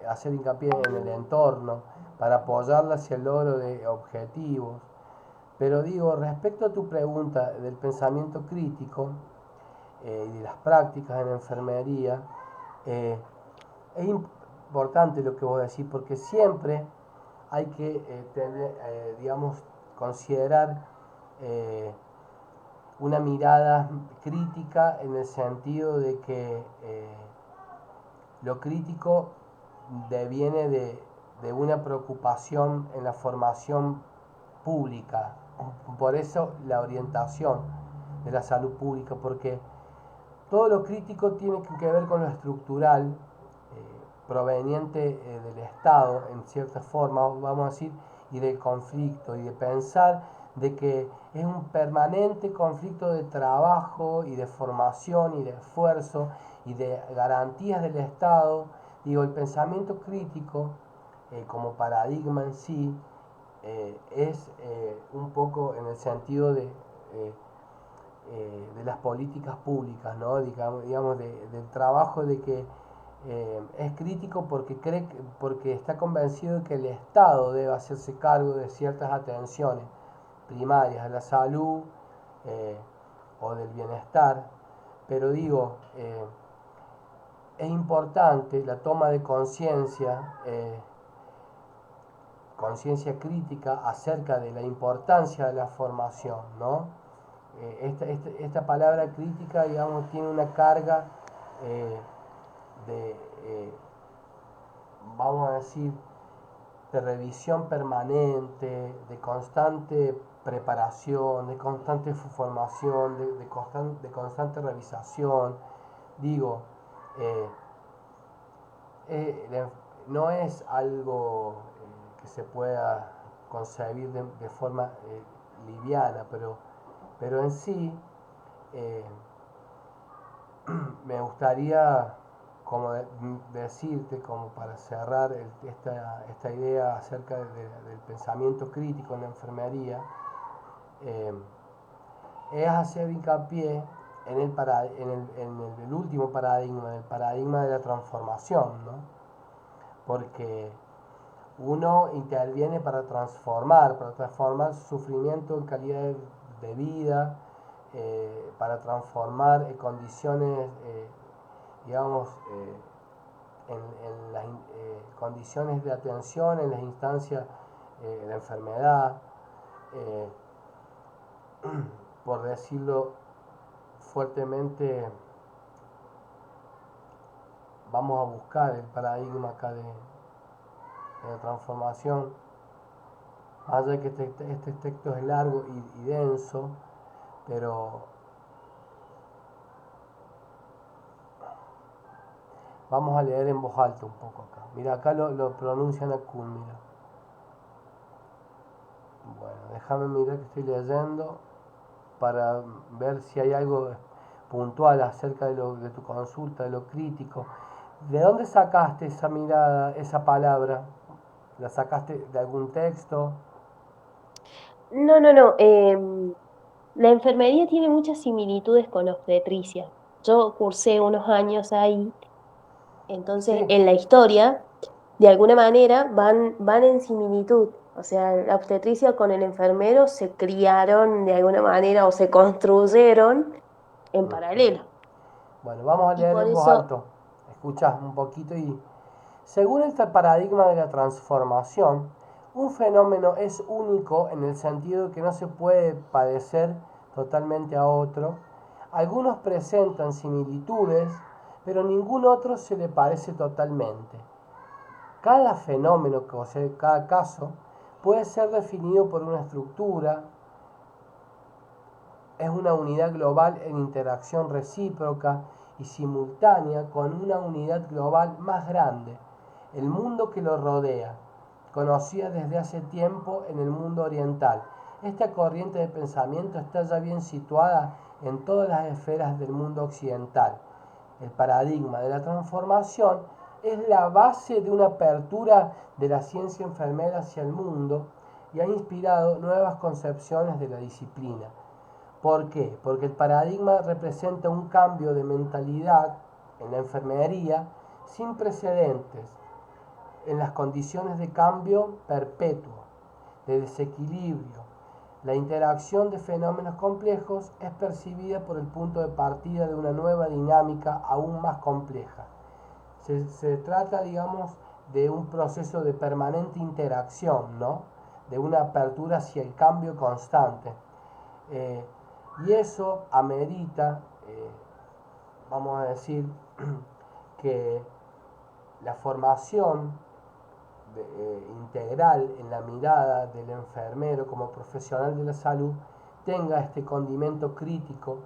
hacer hincapié en el entorno, para apoyarla hacia el logro de objetivos. Pero digo, respecto a tu pregunta del pensamiento crítico y de las prácticas en enfermería, eh, es importante lo que vos decís porque siempre hay que tener, digamos, considerar eh, una mirada crítica en el sentido de que lo crítico deviene de una preocupación en la formación pública. Por eso la orientación de la salud pública, porque todo lo crítico tiene que ver con lo estructural, proveniente del Estado, en cierta forma, vamos a decir, y del conflicto, y de pensar de que es un permanente conflicto de trabajo y de formación y de esfuerzo y de garantías del Estado. Digo, el pensamiento crítico como paradigma en sí es un poco en el sentido de las políticas públicas, ¿no? Digamos del trabajo de que es crítico porque porque está convencido de que el Estado debe hacerse cargo de ciertas atenciones primarias a la salud eh, o del bienestar, pero digo, es importante la toma de conciencia crítica acerca de la importancia de la formación, ¿no? Esta palabra crítica, digamos, tiene una carga eh, de, vamos a decir, de revisión permanente, de constante preparación, de constante formación, de constante revisación. Digo, eh, eh, no es algo que se pueda concebir de forma liviana, pero en sí eh, me gustaría como decirte, como para cerrar esta idea acerca del pensamiento crítico en la enfermería, eh, es hacer hincapié en el último paradigma, el paradigma de la transformación, ¿no? Porque uno interviene para transformar sufrimiento en calidad de vida, para transformar condiciones, digamos, en las condiciones de atención, en las instancias de la enfermedad, eh, por decirlo fuertemente, vamos a buscar el paradigma acá de la transformación. Más allá de que este texto es largo y denso, pero vamos a leer en voz alta un poco acá. Mira, acá lo pronuncian a Kuhn, mira. Bueno, déjame mirar que estoy leyendo para ver si hay algo puntual acerca de tu consulta, de lo crítico. ¿De dónde sacaste esa mirada, esa palabra? ¿La sacaste de algún texto? No, no, no. La enfermería tiene muchas similitudes con la obstetricia. Yo cursé unos años ahí, entonces Sí. en la historia, de alguna manera, van en similitud. O sea, la obstetricia con el enfermero se criaron de alguna manera o se construyeron en Ujú. paralelo. Bueno, vamos a Y leer por en voz eso, alto. Escuchás un poquito y según este paradigma de la transformación, un fenómeno es único en el sentido que no se puede padecer totalmente a otro. Algunos presentan similitudes, pero ningún otro se le parece totalmente. Cada fenómeno, o sea, cada caso, puede ser definido por una estructura, es una unidad global en interacción recíproca y simultánea con una unidad global más grande, el mundo que lo rodea, conocida desde hace tiempo en el mundo oriental. Esta corriente de pensamiento está ya bien situada en todas las esferas del mundo occidental. El paradigma de la transformación es la base de una apertura de la ciencia enfermera hacia el mundo y ha inspirado nuevas concepciones de la disciplina. ¿Por qué? Porque el paradigma representa un cambio de mentalidad en la enfermería sin precedentes en las condiciones de cambio perpetuo, de desequilibrio. La interacción de fenómenos complejos es percibida por el punto de partida de una nueva dinámica aún más compleja. Se trata, digamos, de un proceso de permanente interacción, ¿no? De una apertura hacia el cambio constante. Eh, y eso amerita, vamos a decir, que la formación integral en la mirada del enfermero como profesional de la salud tenga este condimento crítico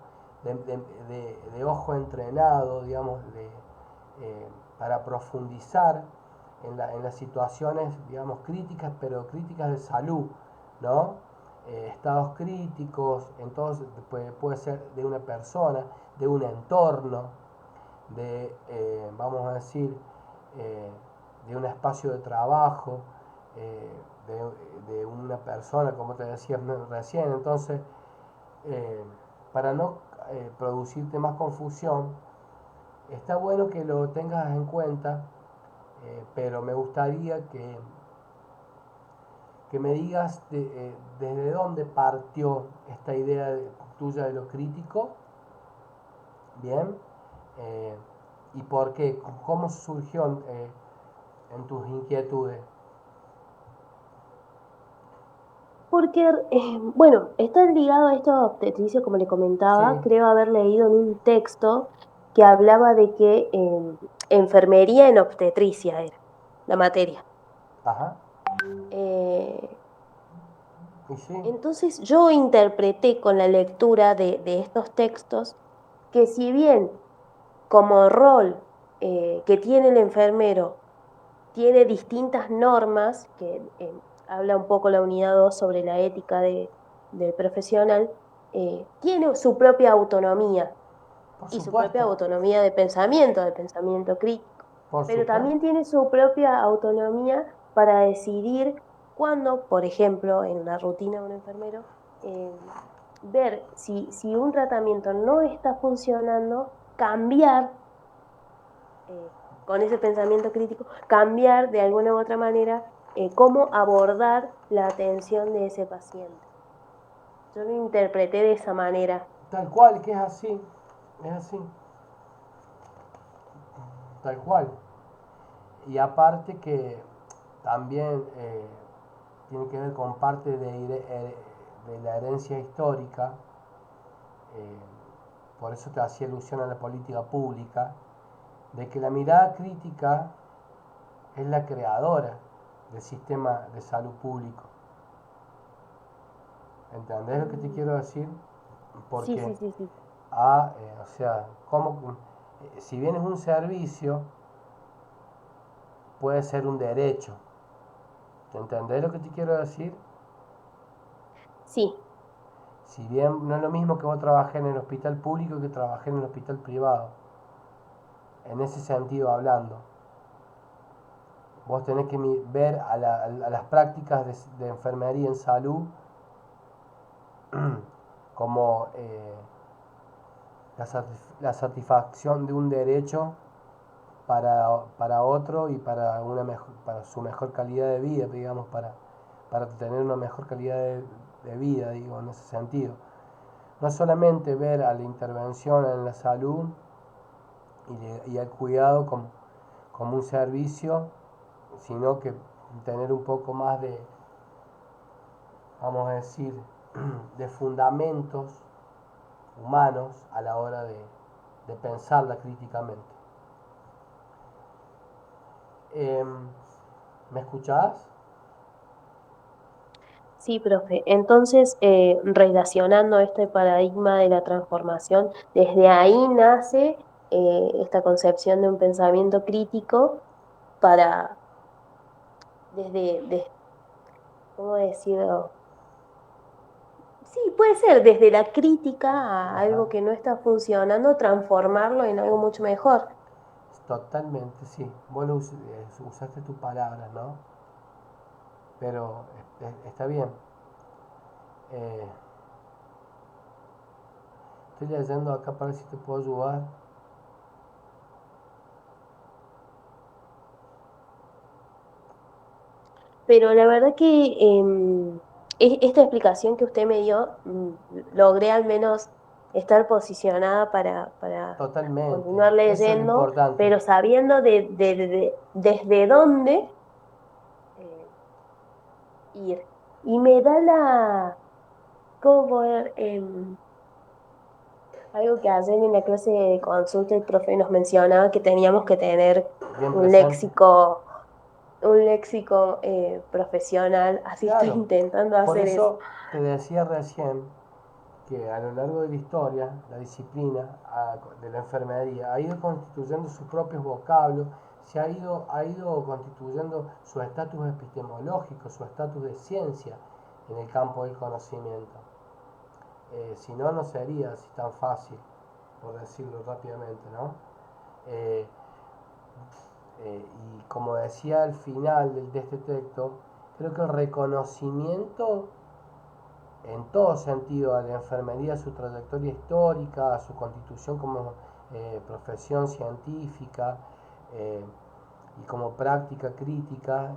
de ojo entrenado, digamos, para profundizar en las situaciones, digamos, críticas, pero críticas de salud, ¿no? estados críticos, entonces puede ser de una persona, de un entorno, vamos a decir, eh, de un espacio de trabajo, eh, de una persona, como te decía recién. Entonces, eh, para no producirte más confusión, está bueno que lo tengas en cuenta, pero me gustaría que me digas desde dónde partió esta idea tuya de lo crítico, bien, eh, y por qué, cómo surgió en tus inquietudes. Porque, bueno, está ligado a esto de obstetricia, como le comentaba, Sí, creo haber leído en un texto que hablaba de que enfermería en obstetricia era la materia. ajá, Eh, y sí, entonces yo interpreté con la lectura de estos textos que si bien como rol que tiene el enfermero tiene distintas normas, que habla un poco la unidad 2 sobre la ética del profesional, tiene su propia autonomía por y su propia supuesto, autonomía de pensamiento crítico, por pero supuesto, también tiene su propia autonomía para decidir cuándo, por ejemplo, en la rutina de un enfermero, eh, ver si un tratamiento no está funcionando, cambiar con ese pensamiento crítico, cambiar de alguna u otra manera cómo abordar la atención de ese paciente. Yo lo interpreté de esa manera. tal cual, que es así, tal cual. Y aparte que también tiene que ver con parte de la herencia histórica, eh, por eso te hacía alusión a la política pública, de que la mirada crítica es la creadora del sistema de salud público. ¿Entendés lo que te Mm. quiero decir? Sí, Porque, sí, sí, sí. o sea, si bien es un servicio, puede ser un derecho. ¿Entendés lo que te quiero decir? Sí, Si bien no es lo mismo que vos trabajes en el hospital público que trabajes en el hospital privado, en ese sentido hablando, vos tenés que ver a las prácticas de enfermería en salud como la satisfacción de un derecho para otro y para su mejor calidad de vida, digamos, para tener una mejor calidad de vida, digo, en ese sentido. No solamente ver a la intervención en la salud y al cuidado como un servicio, sino que tener un poco más vamos a decir, de fundamentos humanos a la hora de pensarla críticamente. Eh, ¿Me escuchás? sí, profe. Entonces, relacionando este paradigma de la transformación, desde ahí nace esta concepción de un pensamiento crítico para, ¿cómo decirlo? Sí, puede ser desde la crítica a Ajá. algo que no está funcionando, transformarlo en algo mucho mejor. Totalmente, sí. Vos usaste tus palabras, ¿no? Pero está bien. Eh, Estoy leyendo acá para ver si te puedo ayudar. Pero la verdad que esta explicación que usted me dio, logré al menos estar posicionada para Totalmente. continuar Eso es lo leyendo, importante. pero sabiendo desde dónde eh, ir. Y me da ¿cómo poder? Algo que ayer en la clase de consulta el profe nos mencionaba que teníamos que tener Bien un presente. léxico, un léxico profesional, así estoy Claro. intentando Por hacer eso. eso te decía recién que a lo largo de la historia, la disciplina de la enfermería ha ido constituyendo sus propios vocablos, ha ido constituyendo su estatus epistemológico, su estatus de ciencia. en el campo del conocimiento. Si no, no sería así tan fácil, por decirlo rápidamente, ¿no? Eh, y como decía al final de este texto, creo que el reconocimiento en todo sentido a la enfermería, a su trayectoria histórica, a su constitución como profesión científica eh, y como práctica crítica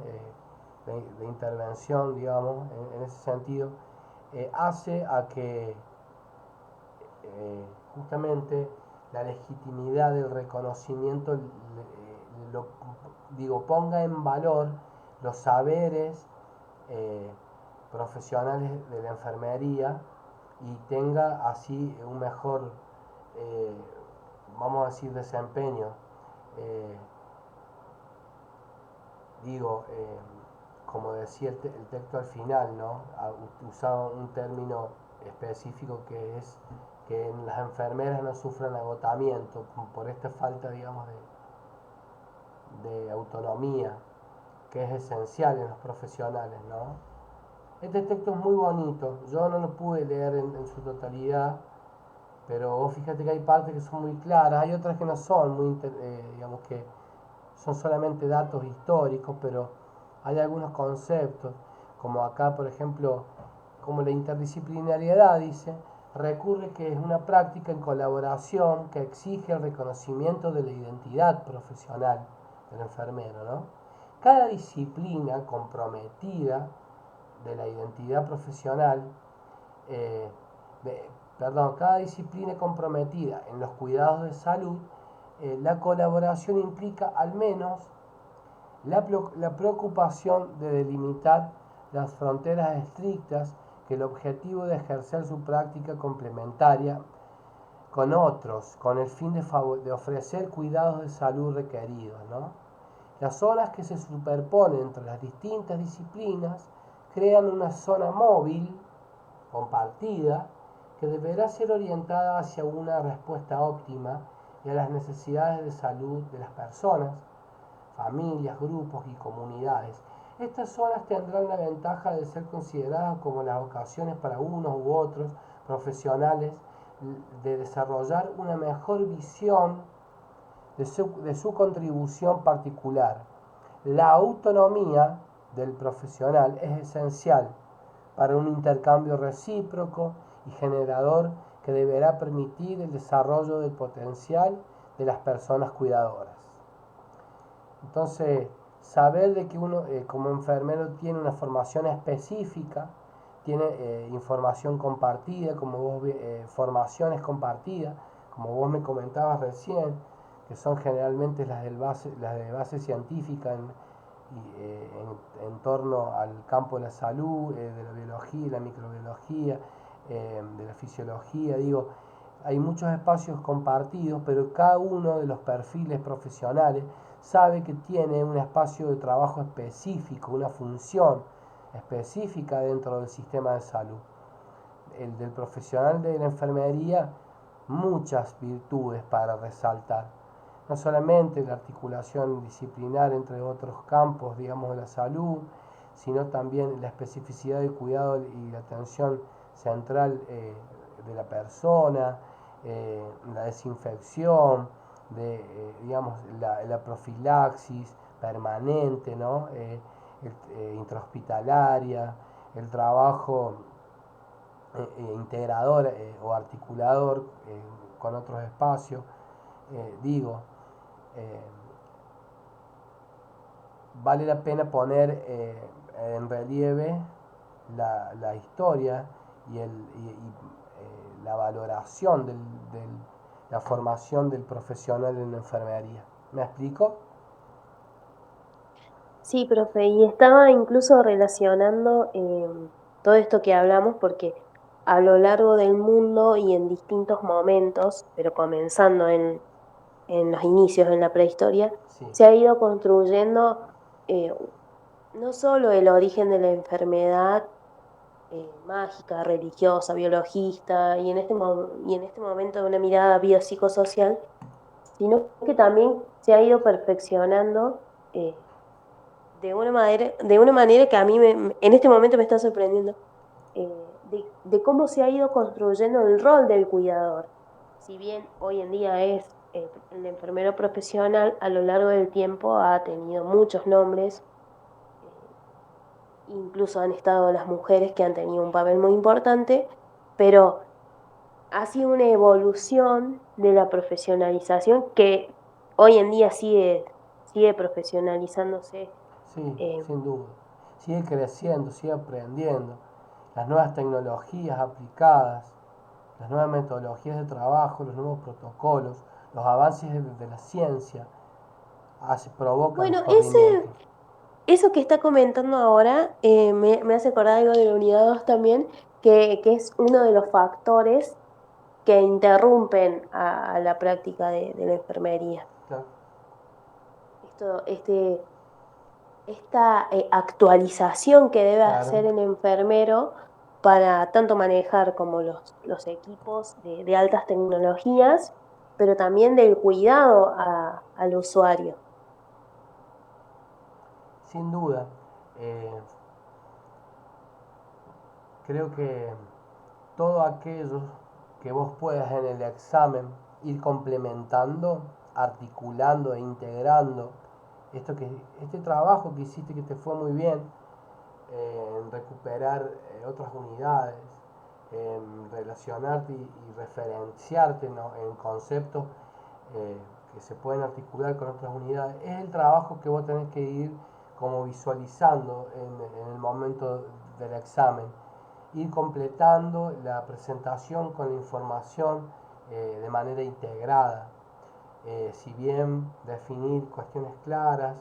de intervención, digamos, en ese sentido, hace a que justamente la legitimidad del reconocimiento lo, digo, ponga en valor los saberes eh, profesionales de la enfermería y tenga así un mejor, eh, vamos a decir, desempeño. Eh, digo, como decía el texto al final, ¿no? Usaba un término específico que es que las enfermeras no sufran agotamiento por esta falta, digamos, de autonomía, que es esencial en los profesionales, ¿no? Este texto es muy bonito, yo no lo pude leer en su totalidad, pero vos fíjate que hay partes que son muy claras, hay otras que no son, digamos que son solamente datos históricos, pero hay algunos conceptos, como acá, por ejemplo, como la interdisciplinariedad, dice, recurre que es una práctica en colaboración que exige el reconocimiento de la identidad profesional del enfermero, ¿no? Cada disciplina comprometida de la identidad profesional, eh, de, cada disciplina comprometida en los cuidados de salud, la colaboración implica al menos la preocupación de delimitar las fronteras estrictas que el objetivo de ejercer su práctica complementaria con otros, con el fin de ofrecer cuidados de salud requeridos, ¿no? Las zonas que se superponen entre las distintas disciplinas crean una zona móvil, compartida, que deberá ser orientada hacia una respuesta óptima y a las necesidades de salud de las personas, familias, grupos y comunidades. Estas zonas tendrán la ventaja de ser consideradas como las ocasiones para unos u otros profesionales de desarrollar una mejor visión de su contribución particular. La autonomía del profesional es esencial para un intercambio recíproco y generador que deberá permitir el desarrollo del potencial de las personas cuidadoras. Entonces, saber de que uno como enfermero tiene una formación específica, tiene información compartida, formaciones compartidas, como vos me comentabas recién, que son generalmente las de base científica en torno al campo de la salud, de la biología, la microbiología, de la fisiología, digo, hay muchos espacios compartidos, pero cada uno de los perfiles profesionales sabe que tiene un espacio de trabajo específico, una función específica dentro del sistema de salud. El del profesional de la enfermería, muchas virtudes para resaltar. No solamente la articulación disciplinar entre otros campos, digamos, de la salud, sino también la especificidad del cuidado y la atención central de la persona, la desinfección, digamos, la profilaxis permanente, ¿no? Intrahospitalaria, el trabajo integrador o articulador con otros espacios. Digo, eh, vale la pena poner en relieve la historia la valoración la formación del profesional en la enfermería. ¿Me explico? Sí, profe, y estaba incluso relacionando todo esto que hablamos porque a lo largo del mundo y en distintos momentos, pero comenzando en los inicios, en la prehistoria, Sí, se ha ido construyendo eh, no solo el origen de la enfermedad mágica, religiosa, biologista, y en este momento de una mirada biopsicosocial, sino que también se ha ido perfeccionando de una manera que a mí en este momento me está sorprendiendo, de cómo se ha ido construyendo el rol del cuidador. Si bien hoy en día es el enfermero profesional, a lo largo del tiempo ha tenido muchos nombres, eh, incluso han estado las mujeres que han tenido un papel muy importante, pero ha sido una evolución de la profesionalización que hoy en día sigue profesionalizándose. Sí, eh, sin duda. Sigue creciendo, sigue aprendiendo. Las nuevas tecnologías aplicadas, las nuevas metodologías de trabajo, los nuevos protocolos, los avances de la ciencia provocan bueno, corrimientos. eso que está comentando ahora me hace acordar algo de la unidad 2 también, que es uno de los factores que interrumpen a la práctica de la enfermería. Claro, Esto, esta actualización que debe claro. hacer el enfermero para tanto manejar como los equipos de altas tecnologías, pero también del cuidado al usuario. Sin duda. Eh, Creo que todo aquello que vos puedas en el examen ir complementando, articulando e integrando este trabajo que hiciste que te fue muy bien, en recuperar otras unidades, en relacionarte y referenciarte, ¿no?, en conceptos eh, que se pueden articular con otras unidades, es el trabajo que vos tenés que ir como visualizando en el momento del examen, ir completando la presentación con la información de manera integrada. Si bien definir cuestiones claras,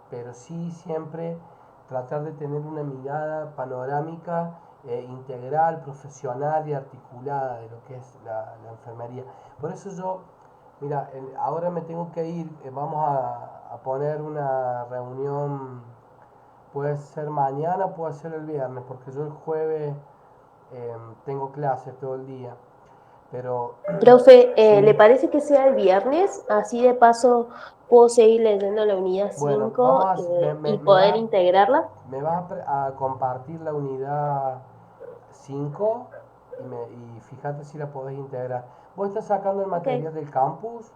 pero sí siempre tratar de tener una mirada panorámica, integral, profesional y articulada de lo que es la enfermería. Por eso yo, mira, ahora me tengo que ir, vamos a poner una reunión, puede ser mañana, puede ser el viernes, porque yo el jueves tengo clases todo el día, pero Profe, ¿le sí, parece que sea el viernes? Así de paso puedo seguir leyendo la unidad bueno, vamos 5 a, y poder integrarla. me vas a compartir la unidad 5 y fíjate si la podés integrar. ¿Vos estás sacando el Ok. material del campus?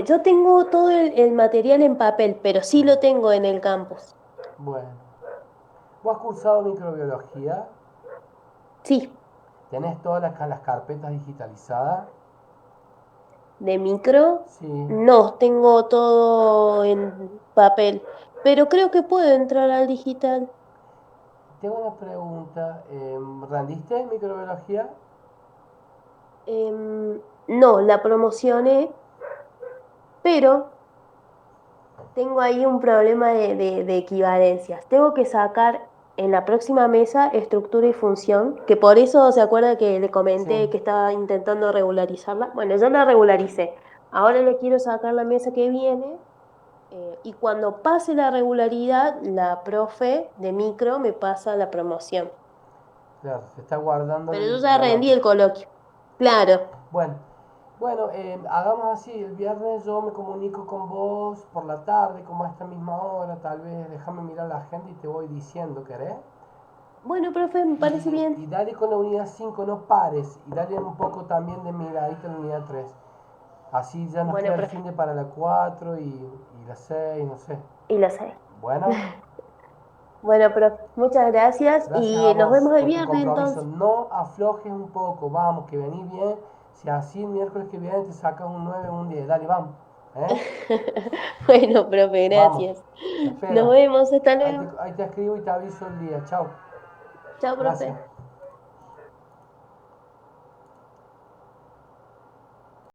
Yo tengo todo el material en papel, pero sí lo tengo en el campus. Bueno, ¿vos has cursado microbiología? Sí, ¿Tenés todas las carpetas digitalizadas? de micro. Sí. No, tengo todo en papel, pero creo que puedo entrar al digital. Tengo una pregunta. ¿Rendiste microbiología? No, la promocioné, pero tengo ahí un problema de equivalencias. Tengo que sacar en la próxima mesa estructura y función, que por eso se acuerda que le Sí. comenté que estaba intentando regularizarla. Bueno, yo la regularicé. Ahora le quiero sacar la mesa que viene y cuando pase la regularidad, la profe de micro me pasa la promoción. Claro, se está guardando Pero yo ya la rendí nota. el coloquio. Claro. Bueno, bueno, hagamos así. El viernes yo me comunico con vos por la tarde, como a esta misma hora, tal vez. Déjame mirar la agenda y te voy diciendo, ¿querés? Bueno, profe, me parece Y bien. dale con la unidad 5 no pares. Y dale un poco también de miradita en la unidad 3. Así ya nos Bueno, queda el profe. fin de para la 4 y la 6 no sé. Y lo sé. Bueno, Bueno, profe, muchas gracias gracias a y nos vos vemos el por tu viernes compromiso. entonces. No aflojes un poco, vamos, que venís bien. Si así el miércoles que viene te sacas un 9 o un 10, dale, vamos. ¿Eh? Bueno, profe, Vamos, gracias. te Nos espero. vemos, hasta luego. Ahí te escribo y te aviso el día. Chao. Chao, profe. Gracias.